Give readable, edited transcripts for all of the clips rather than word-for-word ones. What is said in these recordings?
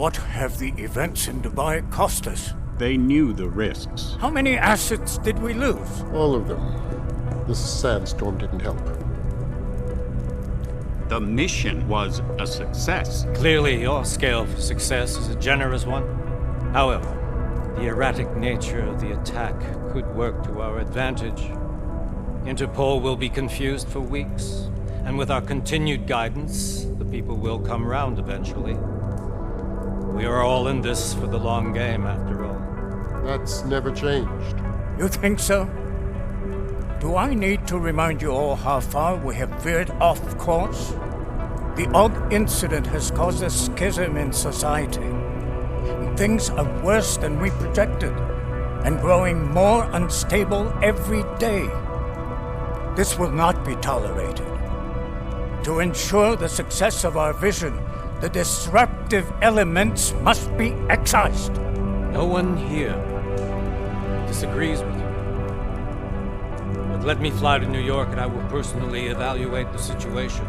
What have the events in Dubai cost us? They knew the risks. How many assets did we lose? All of them. This sandstorm didn't help. The mission was a success. Clearly, your scale for success is a generous one. However, the erratic nature of the attack could work to our advantage. Interpol will be confused for weeks, and with our continued guidance, the people will come round eventually. We are all in this for the long game, after all. That's never changed. You think so? Do I need to remind you all how far we have veered off course? The odd incident has caused a schism in society. Things are worse than we projected, and growing more unstable every day. This will not be tolerated. To ensure the success of our vision, the disruptive elements must be excised. No one here disagrees with you. But let me fly to New York and I will personally evaluate the situation.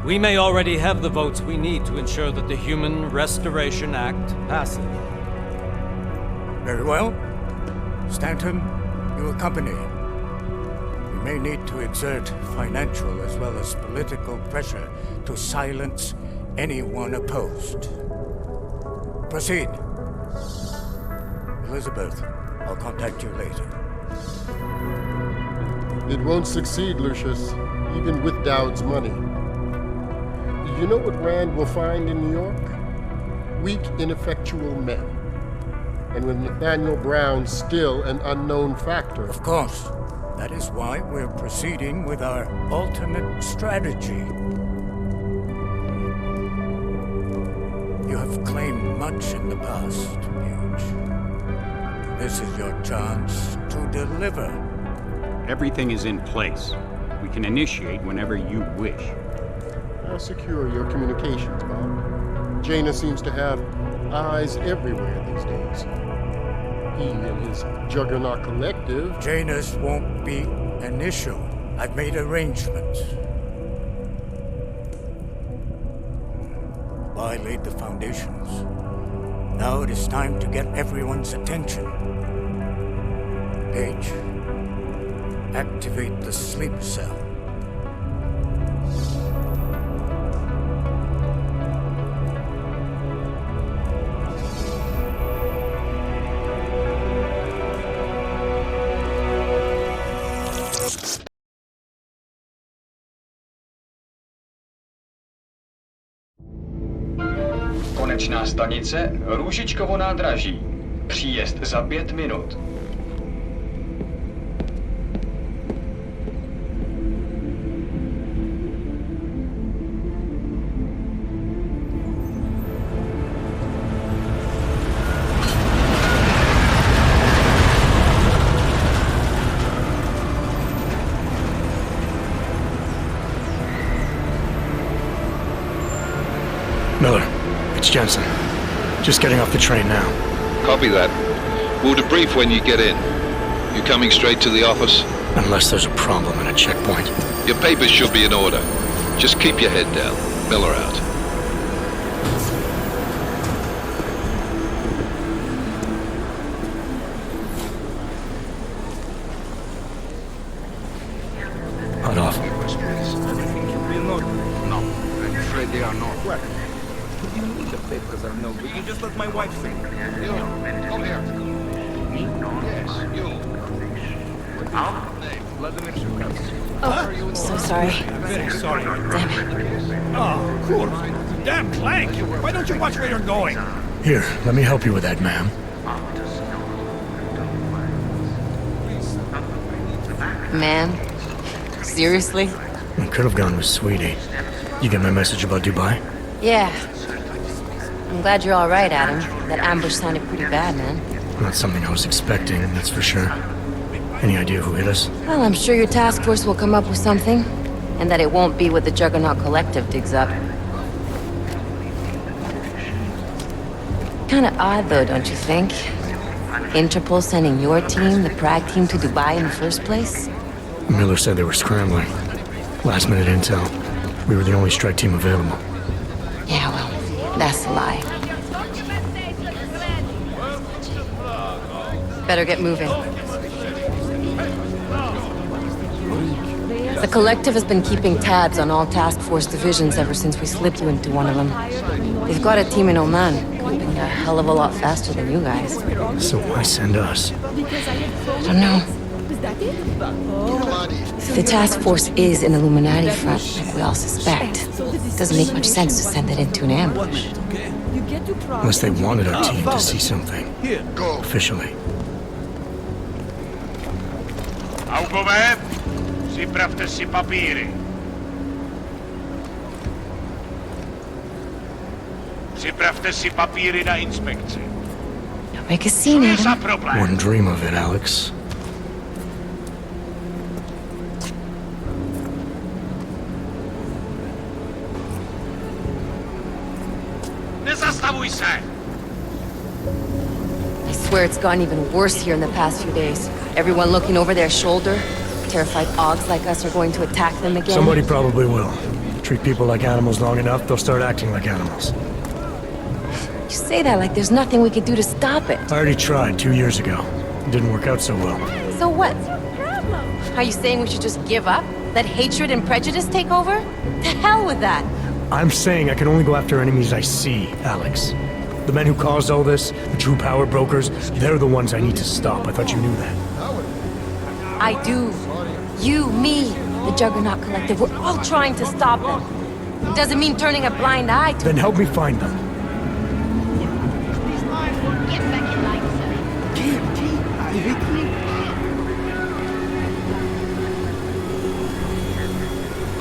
We may already have the votes we need to ensure that the Human Restoration Act passes. Very well. Stanton, you accompany. We may need to exert financial as well as political pressure to silence anyone opposed. Proceed. Elizabeth, I'll contact you later. It won't succeed, Lucius, even with Dowd's money. You know what Rand will find in New York? Weak, ineffectual men. And with Nathaniel Brown still an unknown factor. Of course. That is why we're proceeding with our alternate strategy. You have claimed much in the past, Paige. This is your chance to deliver. Everything is in place. We can initiate whenever you wish. I'll secure your communications, Bob. Jaina seems to have eyes everywhere these days. He and his Juggernaut Collective... Jaina's won't be an issue. I've made arrangements. I laid the foundations. Now it is time to get everyone's attention. Paige, activate the sleep cell. Konečná stanice Růžičkovo nádraží. Příjezd za 5 minut. Miller, it's Jensen. Just getting off the train now. Copy that. We'll debrief when you get in. You coming straight to the office? Unless there's a problem at a checkpoint. Your papers should be in order. Just keep your head down. Miller out. Hot off. No, I'm afraid they are not. What? What do you mean the papers are no good? You just let my wife think. You, come here. Me? Yes, you. Vladimir Shukovsky. Oh, so sorry. Very sorry. Damn it. Oh, cool. Damn Clank! Why don't you watch where you're going? Here, let me help you with that, ma'am. Man? Seriously? I could have gone with Sweetie. You get my message about Dubai? Yeah. I'm glad you're all right, Adam. That ambush sounded pretty bad, man. Not something I was expecting, that's for sure. Any idea who hit us? Well, I'm sure your task force will come up with something. And that it won't be what the Juggernaut Collective digs up. Kinda odd, though, don't you think? Interpol sending your team, the Prague team, to Dubai in the first place? Miller said they were scrambling. Last minute intel. We were the only strike team available. Yeah, well, that's a lie. Better get moving. The Collective has been keeping tabs on all task force divisions ever since we slipped you into one of them. They've got a team in Oman, moving a hell of a lot faster than you guys. So why send us? I don't know. If the task force is an Illuminati front, like we all suspect, it doesn't make much sense to send it into an ambush. Unless they wanted our team to see something. Officially. Augové, připravte si papíry. Připravte si papíry na inspekci. Don't make a scene, Za Adam. problém. Wouldn't dream of it, Alex. Nezastavuj se! I swear it's gotten even worse here in the past few days. Everyone looking over their shoulder. Terrified Augs like us are going to attack them again. Somebody probably will. Treat people like animals long enough, they'll start acting like animals. You say that like there's nothing we could do to stop it. I already tried 2 years ago. It didn't work out so well. So what? Are you saying we should just give up? Let hatred and prejudice take over? To hell with that! I'm saying I can only go after enemies I see, Alex. The men who caused all this, the true power brokers, they're the ones I need to stop. I thought you knew that. I do. You, me, the Juggernaut Collective, we're all trying to stop them. It doesn't mean turning a blind eye to... Then help me find them.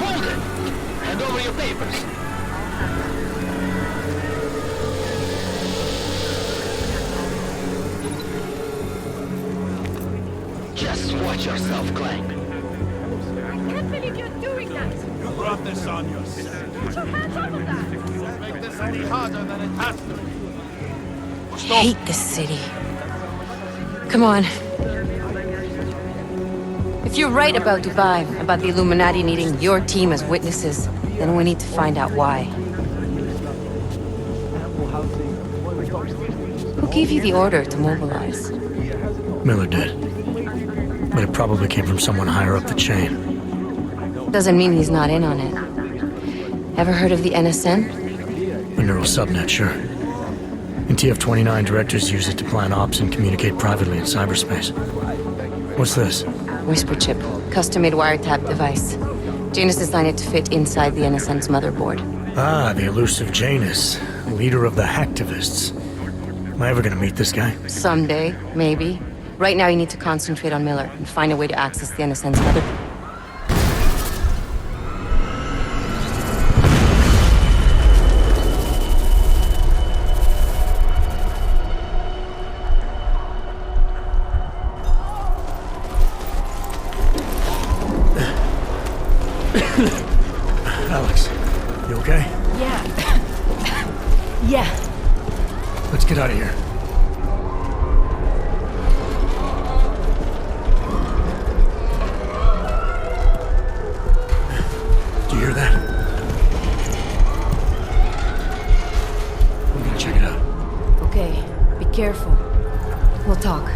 Hold it! Hand over your papers. Just watch yourself, Clank. I can't believe you're doing that! You brought this on yourself. Put your hands off of that! Don't make this any harder than it has to be. I hate this city. Come on. If you're right about Dubai, about the Illuminati needing your team as witnesses, then we need to find out why. Who gave you the order to mobilize? Miller did. But it probably came from someone higher up the chain. Doesn't mean he's not in on it. Ever heard of the NSN? A neural subnet, sure. In TF-29, directors use it to plan ops and communicate privately in cyberspace. What's this? Whisper chip, custom-made wiretap device. Janus designed it to fit inside the NSN's motherboard. Ah, the elusive Janus, leader of the hacktivists. Am I ever gonna meet this guy? Someday, maybe. Right now you need to concentrate on Miller and find a way to access the NSN's motherboard. Alex, you okay? Yeah. Yeah. Let's get out of here. Do you hear that? I'm gonna check it out. Okay, be careful. We'll talk.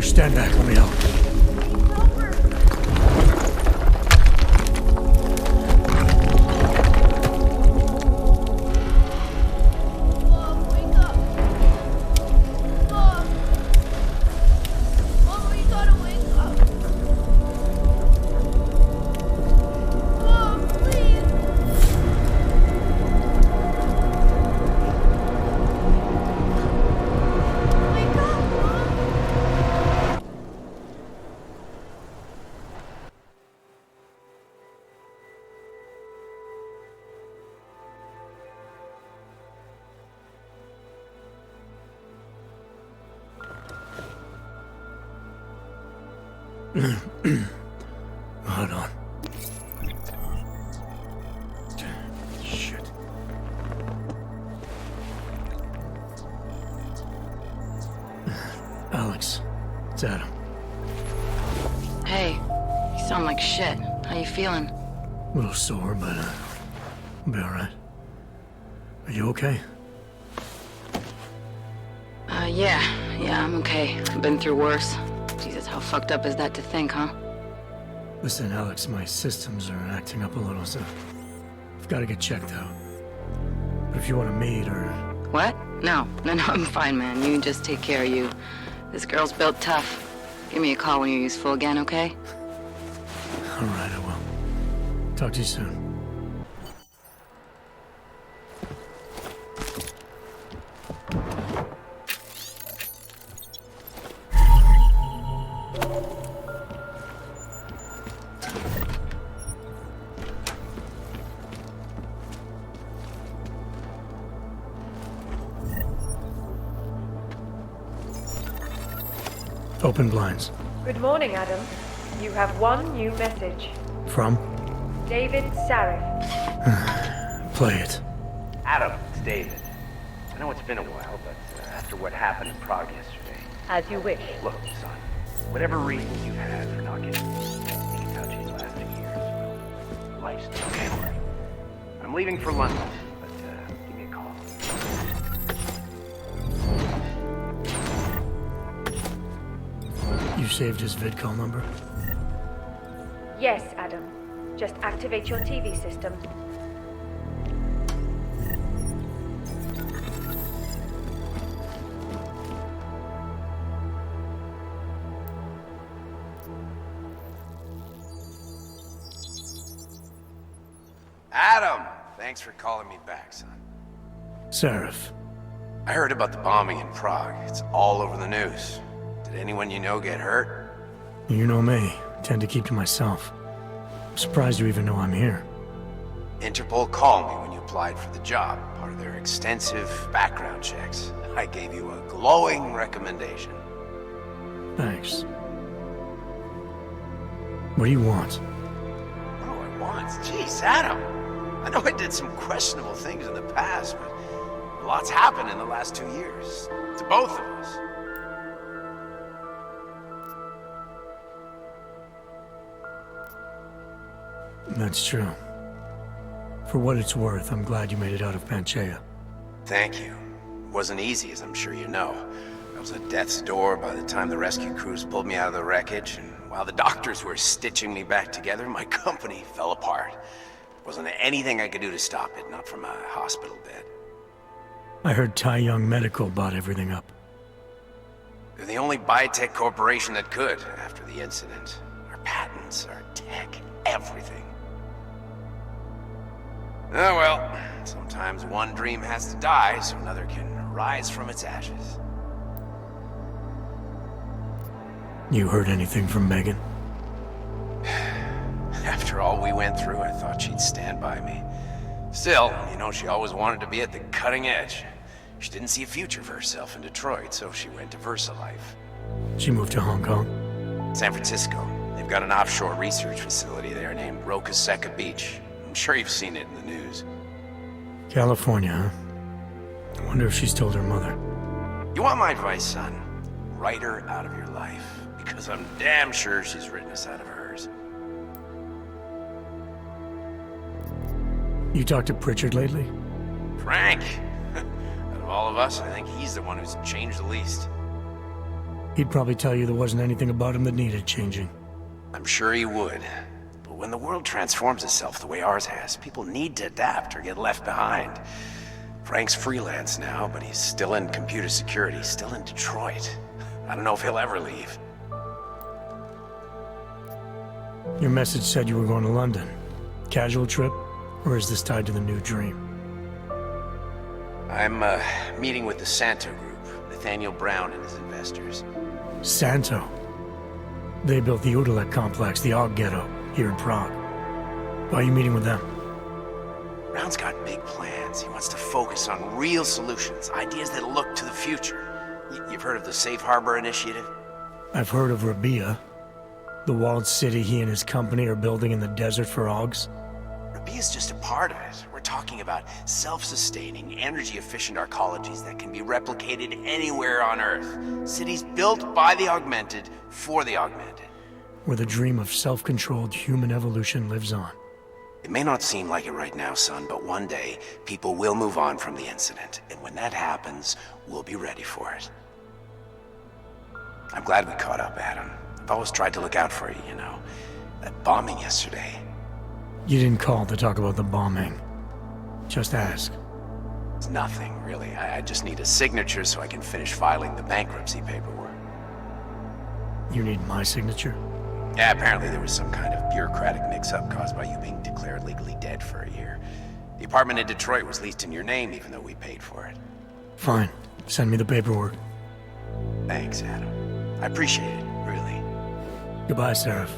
Stand back, let me help. Hold on. It's Adam. Hey, you sound like shit. How you feeling? A little sore, but I'll be alright. Are you okay? Yeah, I'm okay. I've been through worse. Jesus, how fucked up is that to think, huh? Listen, Alex, my systems are acting up a little, so I've got to get checked out. But if you want to meet or... What? No, I'm fine, man. You just take care of you. This girl's built tough. Give me a call when you're useful again, okay? Alright, I will. Talk to you soon. Open blinds. Good morning, Adam. You have one new message. From? David Sarif. Play it. Adam, it's David. I know it's been a while, but after what happened in Prague yesterday... As you wish. Look, son, whatever reasons you had for not getting in touch these last 2 years, well, life's still short. I'm leaving for London, but give me a call. You saved his vidcall number? Yes, Adam. Just activate your TV system. Adam! Thanks for calling me back, son. Sarif. I heard about the bombing in Prague. It's all over the news. Did anyone you know get hurt? You know me. Tend to keep to myself. I'm surprised you even know I'm here. Interpol called me when you applied for the job, part of their extensive background checks. I gave you a glowing recommendation. Thanks. What do you want? What do I want? Jeez, Adam! I know I did some questionable things in the past, but a lot's happened in the last 2 years. To both of us. That's true. For what it's worth, I'm glad you made it out of Panchaea. Thank you. It wasn't easy, as I'm sure you know. I was at death's door by the time the rescue crews pulled me out of the wreckage, and while the doctors were stitching me back together, my company fell apart. Wasn't anything I could do to stop it, not from a hospital bed. I heard Tai Young Medical bought everything up. They're the only biotech corporation that could, after the incident. Our patents, our tech, everything. Oh well, sometimes one dream has to die so another can rise from its ashes. You heard anything from Megan? After all we went through, I thought she'd stand by me. Still, you know, she always wanted to be at the cutting edge. She didn't see a future for herself in Detroit, so she went to VersaLife. She moved to Hong Kong? San Francisco. They've got an offshore research facility there named Rokaseca Beach. I'm sure you've seen it in the news. California, huh? I wonder if she's told her mother. You want my advice, son? Write her out of your life. Because I'm damn sure she's written us out of hers. You talked to Pritchard lately? Frank! Out of all of us, I think he's the one who's changed the least. He'd probably tell you there wasn't anything about him that needed changing. I'm sure he would. But when the world transforms itself the way ours has, people need to adapt or get left behind. Frank's freelance now, but he's still in computer security, still in Detroit. I don't know if he'll ever leave. Your message said you were going to London. Casual trip? Or is this tied to the new dream? I'm meeting with the Santo Group, Nathaniel Brown and his investors. Santo? They built the Udalek complex, the Og Ghetto, here in Prague. Why are you meeting with them? Brown's got big plans. He wants to focus on real solutions, ideas that look to the future. You've heard of the Safe Harbor Initiative? I've heard of Rabia, the walled city he and his company are building in the desert for Ogs. B is just a part of it. We're talking about self-sustaining, energy-efficient arcologies that can be replicated anywhere on Earth. Cities built by the augmented, for the augmented. Where the dream of self-controlled human evolution lives on. It may not seem like it right now, son, but one day, people will move on from the incident. And when that happens, we'll be ready for it. I'm glad we caught up, Adam. I've always tried to look out for you, you know. That bombing yesterday. You didn't call to talk about the bombing. Just ask. It's nothing, really. I just need a signature so I can finish filing the bankruptcy paperwork. You need my signature? Yeah, apparently there was some kind of bureaucratic mix-up caused by you being declared legally dead for a year. The apartment in Detroit was leased in your name, even though we paid for it. Fine. Send me the paperwork. Thanks, Adam. I appreciate it, really. Goodbye, Seraph.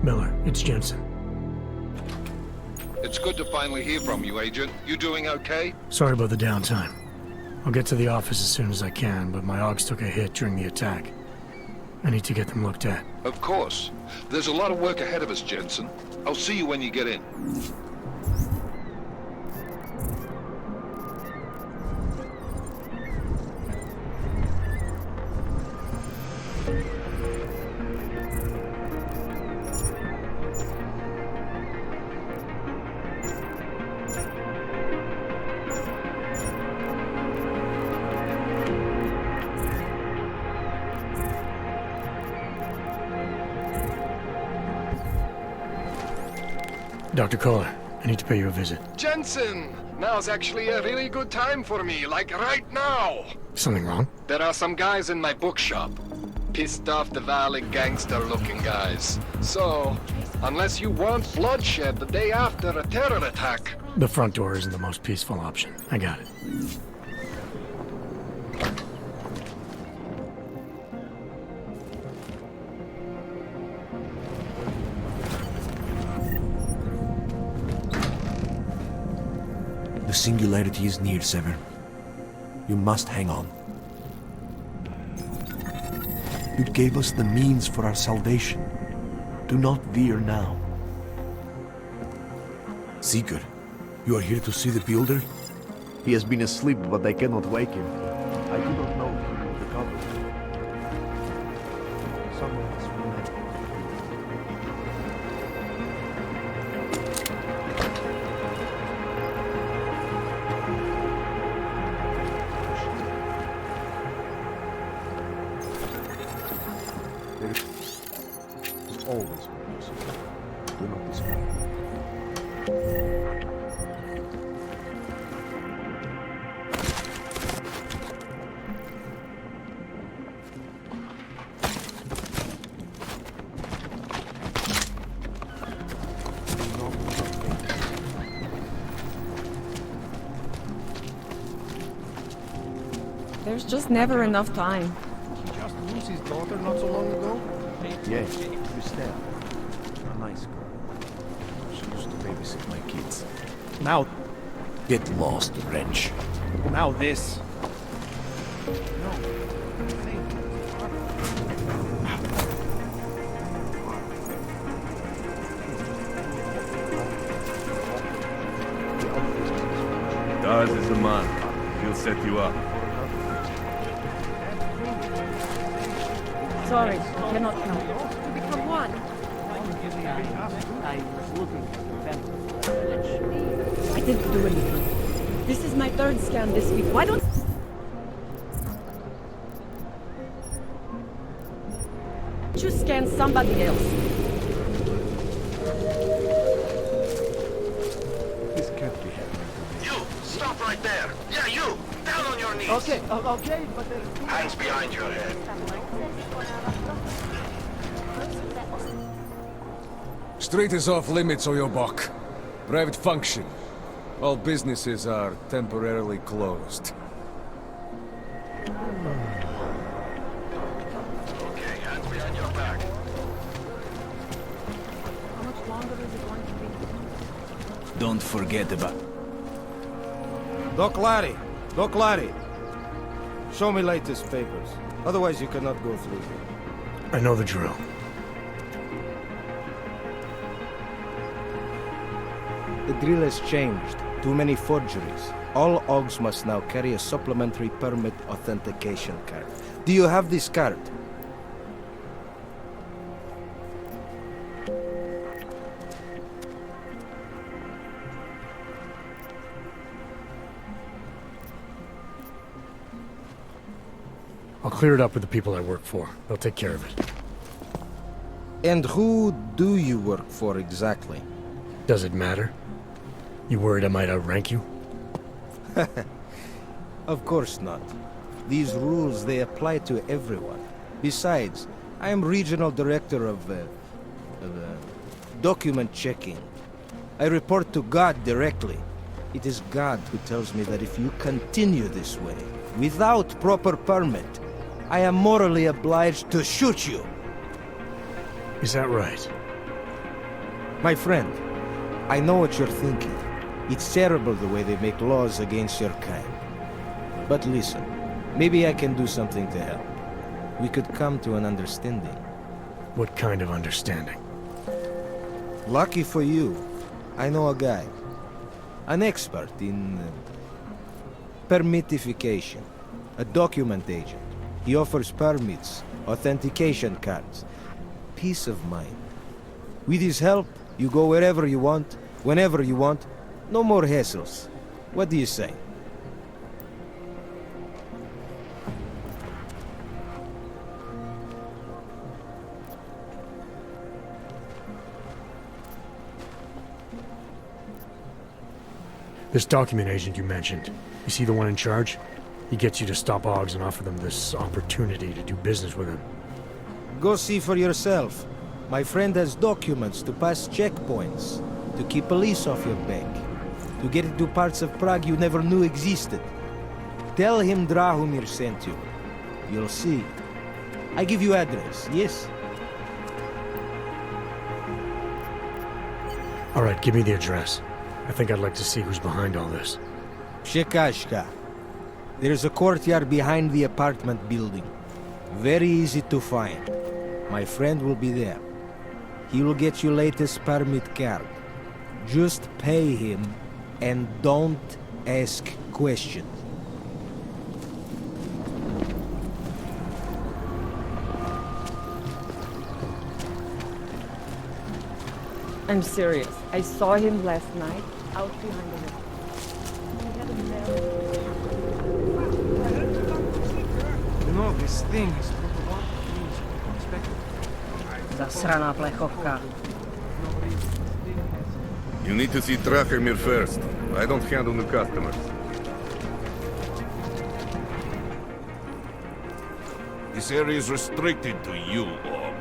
Miller, it's Jensen. It's good to finally hear from you, Agent. You doing okay? Sorry about the downtime. I'll get to the office as soon as I can, but my Augs took a hit during the attack. I need to get them looked at. Of course. There's a lot of work ahead of us, Jensen. I'll see you when you get in. Dr. Kohler, I need to pay you a visit. Jensen! Now's actually a really good time for me, like right now! Something wrong? There are some guys in my bookshop. Pissed off the Valley gangster-looking guys. So, unless you want bloodshed the day after a terror attack... The front door isn't the most peaceful option. I got it. The singularity is near, Sever. You must hang on. You gave us the means for our salvation. Do not veer now. Seeker, you are here to see the builder? He has been asleep, but I cannot wake him. I do not know if he will recover. Someone must remember. Always possible. Do not despair. There's just never enough time. He just lost his daughter not so long ago? Yes, Christelle. A nice girl. She used to babysit my kids. Now... Get lost, wretch. Now this. No. Daz is the man. He'll set you up. Sorry, I cannot come. Become one. I didn't do anything. This is my third scan this week. Why don't you scan somebody else? This can't be happening. You! Stop right there! Yeah, you! Down on your knees! Okay, okay, but... Hands behind your head. Street is off limits, Oyobok. Private function. All businesses are temporarily closed. Okay, hands behind your back. How much longer don't forget about... Doc Larry! Doc Larry! Show me latest papers. Otherwise you cannot go through. I know the drill. The drill has changed. Too many forgeries. All OGs must now carry a supplementary permit authentication card. Do you have this card? I'll clear it up with the people I work for. They'll take care of it. And who do you work for exactly? Does it matter? You worried I might outrank you? Of course not. These rules, they apply to everyone. Besides, I am regional director of document checking. I report to God directly. It is God who tells me that if you continue this way, without proper permit, I am morally obliged to shoot you. Is that right? My friend, I know what you're thinking. It's terrible the way they make laws against your kind. But listen, maybe I can do something to help. We could come to an understanding. What kind of understanding? Lucky for you, I know a guy. An expert in permitification. A document agent. He offers permits, authentication cards. Peace of mind. With his help, you go wherever you want, whenever you want. No more hassles. What do you say? This document agent you mentioned, you see the one in charge? He gets you to stop OGs and offer them this opportunity to do business with him. Go see for yourself. My friend has documents to pass checkpoints, to keep police off your back, to get into parts of Prague you never knew existed. Tell him Drahomir sent you. You'll see. I give you address, yes? All right, give me the address. I think I'd like to see who's behind all this. Przekazka. There's a courtyard behind the apartment building. Very easy to find. My friend will be there. He will get you latest permit card. Just pay him and don't ask questions. I'm serious. I saw him last night out behind the wall. He had a You know, this thing is Zasraná plechovka. You need to see Drahomir first. I don't handle new customers. This area is restricted to you, Og.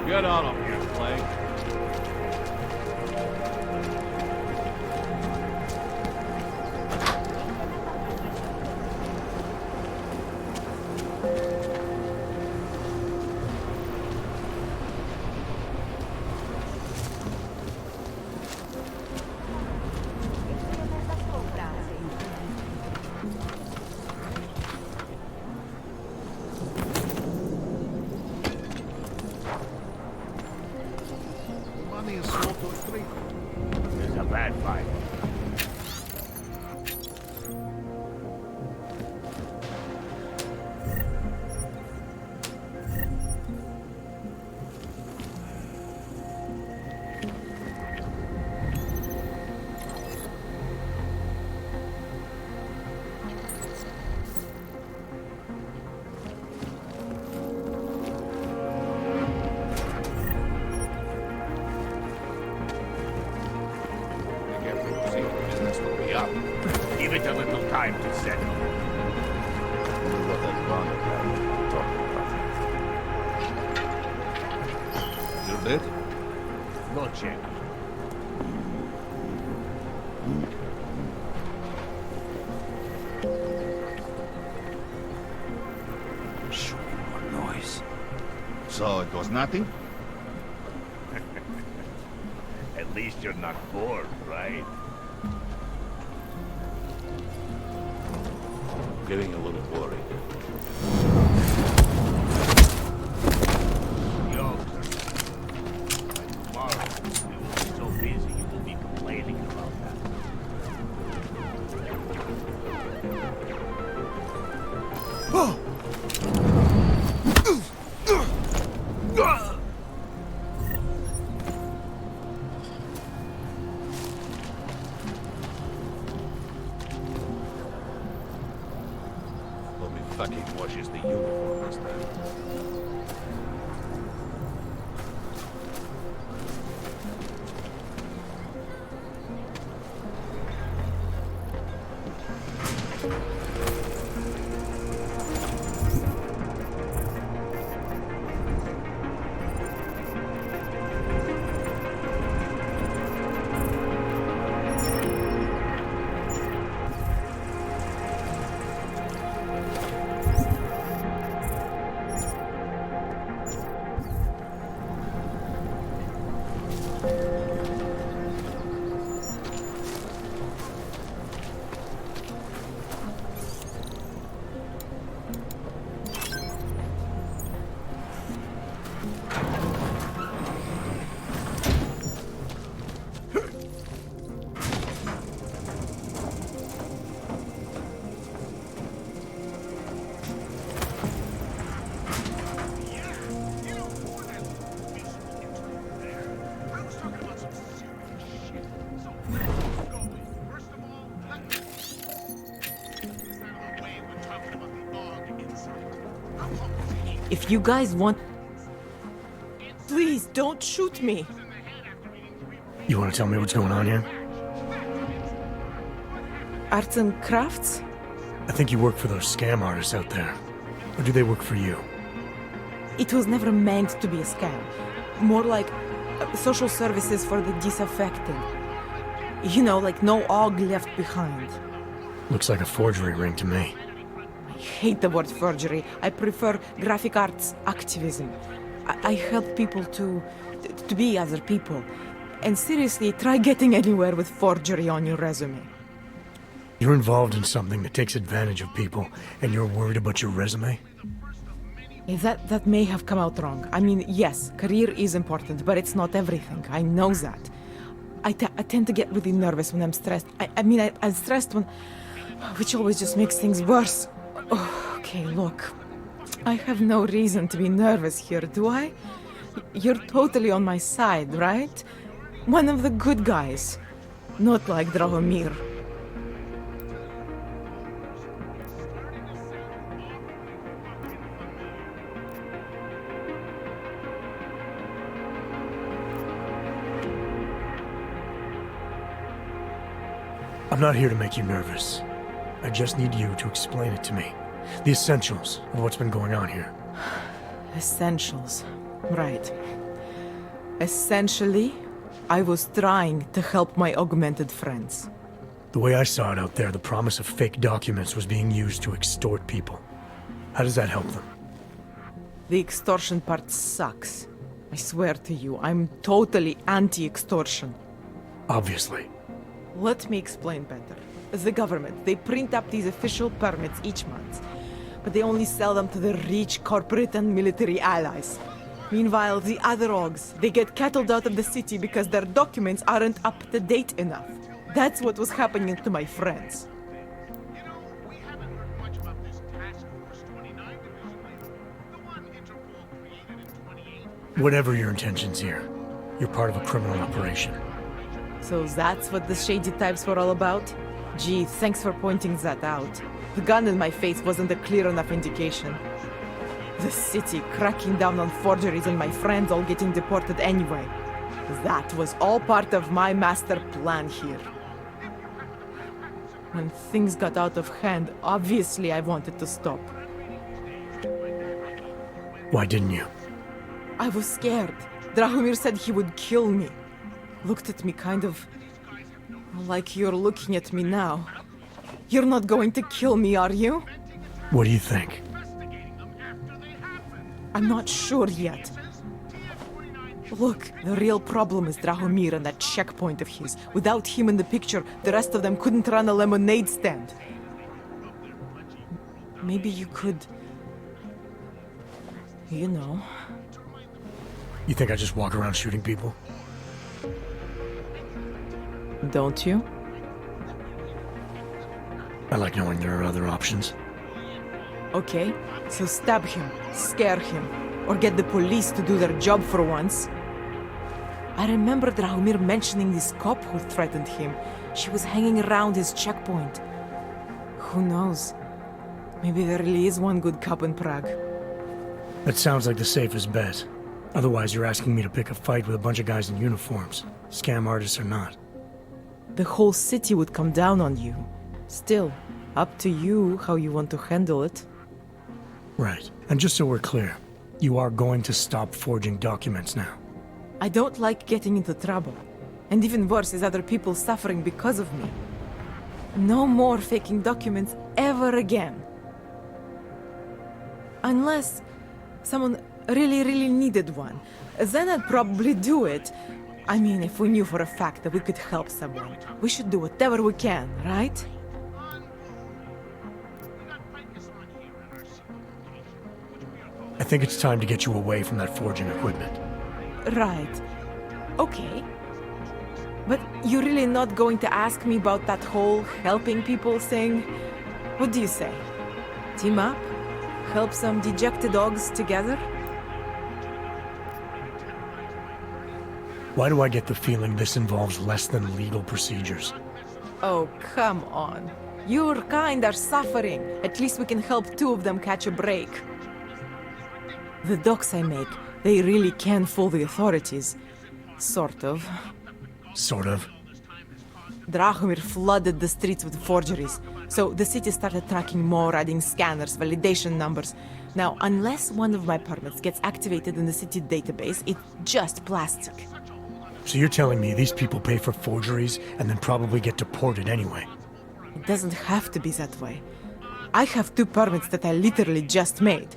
Get out of here, Clay. It's a bad fight. Give it a little time to settle. You're dead? Go check. More noise. So it was nothing? At least you're not bored, right? Getting a little worried. Tomorrow, you will be so busy you will be complaining about that. Hope he fucking washes the uniform this time. If you guys want... Please, don't shoot me! You want to tell me what's going on here? Arts and crafts? I think you work for those scam artists out there. Or do they work for you? It was never meant to be a scam. More like social services for the disaffected. You know, like no OG left behind. Looks like a forgery ring to me. I hate the word forgery. I prefer graphic arts activism. I help people to be other people. And seriously, try getting anywhere with forgery on your resume. You're involved in something that takes advantage of people, and you're worried about your resume? That may have come out wrong. I mean, yes, career is important, but it's not everything. I know that. I tend to get really nervous when I'm stressed. I'm stressed when... which always just makes things worse. Oh, okay, look. I have no reason to be nervous here, do I? You're totally on my side, right? One of the good guys. Not like Drahomir. I'm not here to make you nervous. I just need you to explain it to me. The essentials of what's been going on here. Essentials. Right. Essentially, I was trying to help my augmented friends. The way I saw it out there, the promise of fake documents was being used to extort people. How does that help them? The extortion part sucks. I swear to you, I'm totally anti-extortion. Obviously. Let me explain better. The government, they print up these official permits each month, but they only sell them to the rich corporate and military allies. Meanwhile, the other OGs, they get cattled out of the city because their documents aren't up to date enough. That's what was happening to my friends. Whatever your intentions here, you're part of a criminal operation. So that's what the shady types were all about? Gee, thanks for pointing that out. The gun in my face wasn't a clear enough indication. The city cracking down on forgeries and my friends all getting deported anyway. That was all part of my master plan here. When things got out of hand, obviously I wanted to stop. Why didn't you? I was scared. Drahomir said he would kill me. Looked at me kind of... like you're looking at me now. You're not going to kill me, are you? What do you think? I'm not sure yet. Look, the real problem is Drahomir and that checkpoint of his. Without him in the picture, the rest of them couldn't run a lemonade stand. Maybe you could... You know... You think I just walk around shooting people? Don't you? I like knowing there are other options. Okay, so stab him, scare him, or get the police to do their job for once. I remember Drahomir mentioning this cop who threatened him. She was hanging around his checkpoint. Who knows? Maybe there really is one good cop in Prague. That sounds like the safest bet. Otherwise, you're asking me to pick a fight with a bunch of guys in uniforms, scam artists or not. The whole city would come down on you. Still, up to you how you want to handle it. Right. And just so we're clear, you are going to stop forging documents now. I don't like getting into trouble. And even worse is other people suffering because of me. No more faking documents ever again. Unless someone really needed one. Then I'd probably do it. I mean, if we knew for a fact that we could help someone. We should do whatever we can, right? I think it's time to get you away from that forging equipment. Right. Okay. But you're really not going to ask me about that whole helping people thing? What do you say? Team up? Help some dejected dogs together? Why do I get the feeling this involves less than legal procedures? Oh, come on. Your kind are suffering. At least we can help two of them catch a break. The docs I make, they really can fool the authorities. Sort of. Sort of? Drahomir flooded the streets with forgeries, so the city started tracking more, adding scanners, validation numbers. Now, unless one of my permits gets activated in the city database, it's just plastic. So you're telling me these people pay for forgeries and then probably get deported anyway? It doesn't have to be that way. I have 2 permits that I literally just made.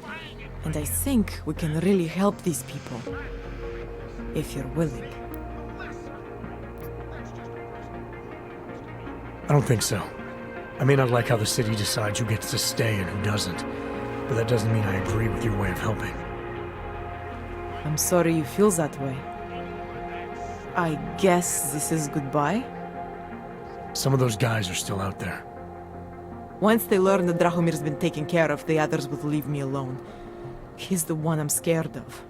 And I think we can really help these people. If you're willing. I don't think so. I may not like how the city decides who gets to stay and who doesn't, but that doesn't mean I agree with your way of helping. I'm sorry you feel that way. I guess this is goodbye? Some of those guys are still out there. Once they learn that Drahomir's been taken care of, the others will leave me alone. He's the one I'm scared of.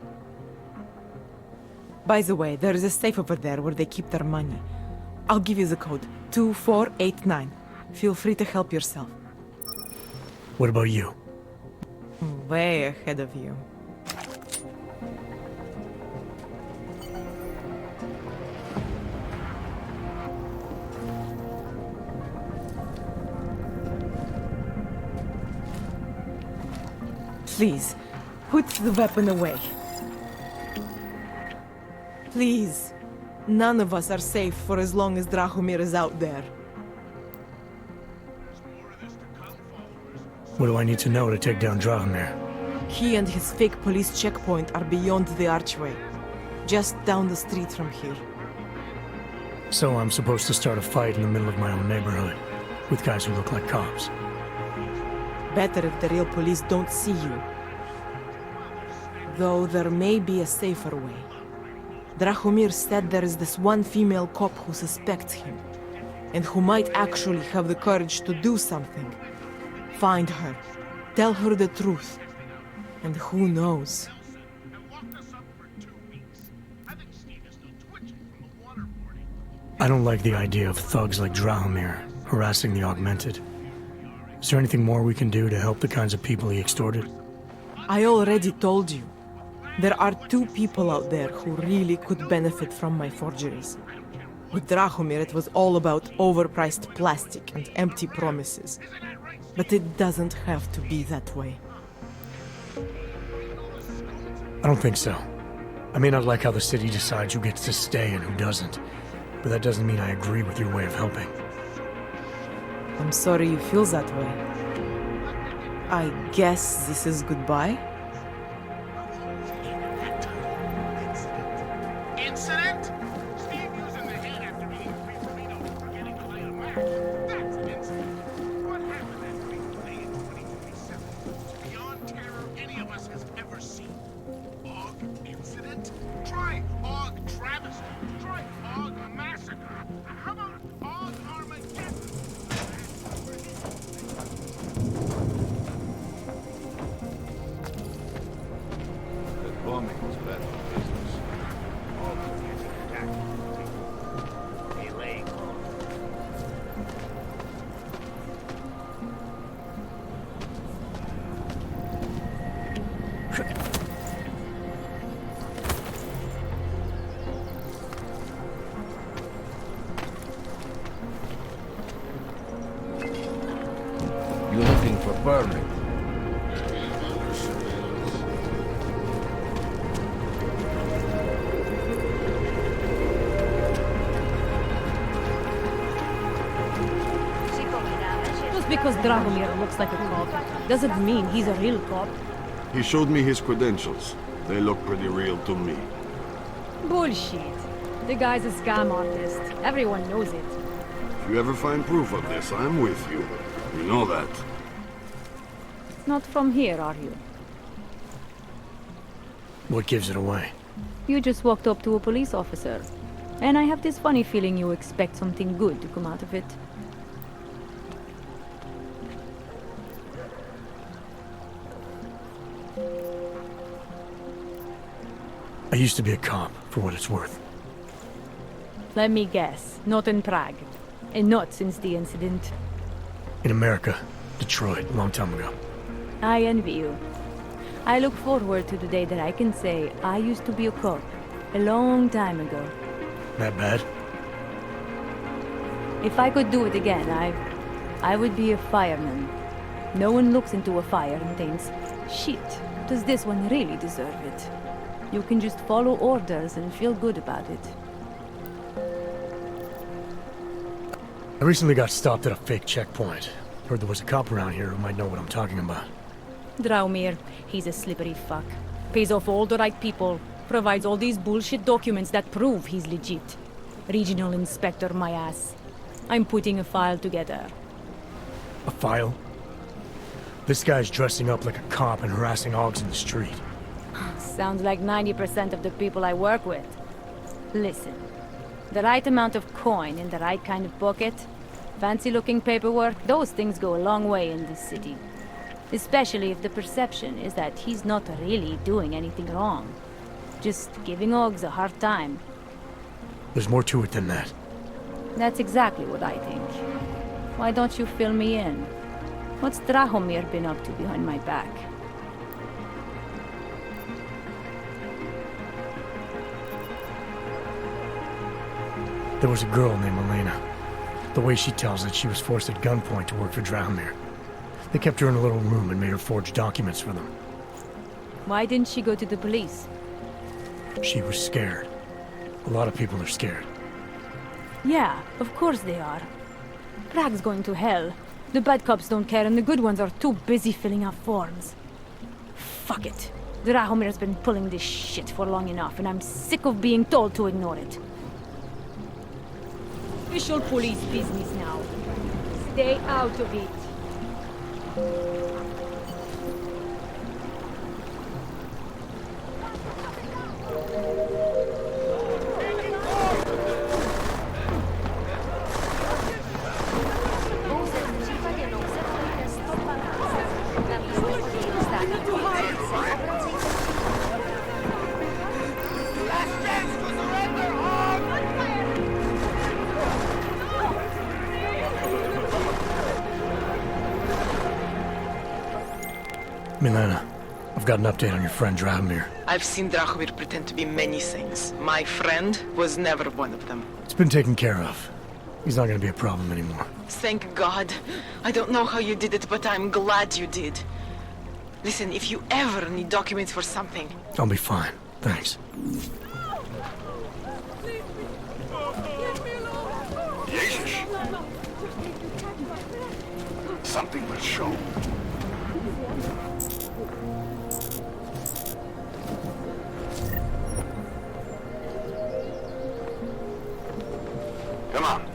By the way, there is a safe over there where they keep their money. I'll give you the code, 2489. Feel free to help yourself. What about you? Way ahead of you. Please, put the weapon away. Please. None of us are safe for as long as Drahomir is out there. What do I need to know to take down Drahomir? He and his fake police checkpoint are beyond the archway. Just down the street from here. So I'm supposed to start a fight in the middle of my own neighborhood, with guys who look like cops. Better if the real police don't see you. Though there may be a safer way. Drahomir said there is this one female cop who suspects him, and who might actually have the courage to do something. Find her, tell her the truth, and who knows? I don't like the idea of thugs like Drahomir harassing the Augmented. Is there anything more we can do to help the kinds of people he extorted? I already told you. There are 2 people out there who really could benefit from my forgeries. With Drahomir, it was all about overpriced plastic and empty promises. But it doesn't have to be that way. I don't think so. I may not like how the city decides who gets to stay and who doesn't, but that doesn't mean I agree with your way of helping. I'm sorry you feel that way. I guess this is goodbye? incident? Steve using the head after being pre-torpedoed, forgetting to light a match. That's an incident. What happened that fateful day in 2027? It's beyond terror any of us has ever seen. Og incident? Try Og travesty. Try Og massacre. How about Og Armageddon? That bombing was bad for business. All continues to attack. Delaying. You looking for permit? Just because Dragomir looks like a cop doesn't mean he's a real cop. He showed me his credentials. They look pretty real to me. Bullshit. The guy's a scam artist. Everyone knows it. If you ever find proof of this, I'm with you. You know that. Not from here, are you? What gives it away? You just walked up to a police officer. And I have this funny feeling you expect something good to come out of it. I used to be a cop, for what it's worth. Let me guess. Not in Prague. And not since the incident. In America. Detroit, a long time ago. I envy you. I look forward to the day that I can say I used to be a cop. A long time ago. That bad? If I could do it again, I would be a fireman. No one looks into a fire and thinks, shit, does this one really deserve it? You can just follow orders and feel good about it. I recently got stopped at a fake checkpoint. Heard there was a cop around here who might know what I'm talking about. Draumir, he's a slippery fuck. Pays off all the right people. Provides all these bullshit documents that prove he's legit. Regional inspector, my ass. I'm putting a file together. A file? This guy's dressing up like a cop and harassing Augs in the street. Sounds like 90% of the people I work with. Listen, the right amount of coin in the right kind of pocket, fancy-looking paperwork, those things go a long way in this city. Especially if the perception is that he's not really doing anything wrong. Just giving Augs a hard time. There's more to it than that. That's exactly what I think. Why don't you fill me in? What's Drahomir been up to behind my back? There was a girl named Elena. The way she tells it, she was forced at gunpoint to work for Drahomir. They kept her in a little room and made her forge documents for them. Why didn't she go to the police? She was scared. A lot of people are scared. Yeah, of course they are. Prague's going to hell. The bad cops don't care and the good ones are too busy filling out forms. Fuck it. Drahomir's been pulling this shit for long enough and I'm sick of being told to ignore it. Official police business now. Stay out of it. Milena, I've got an update on your friend Drahomir. I've seen Drahomir pretend to be many things. My friend was never one of them. It's been taken care of. He's not gonna be a problem anymore. Thank God. I don't know how you did it, but I'm glad you did. Listen, if you ever need documents for something... I'll be fine. Thanks. Jesus! Something will show. Come on.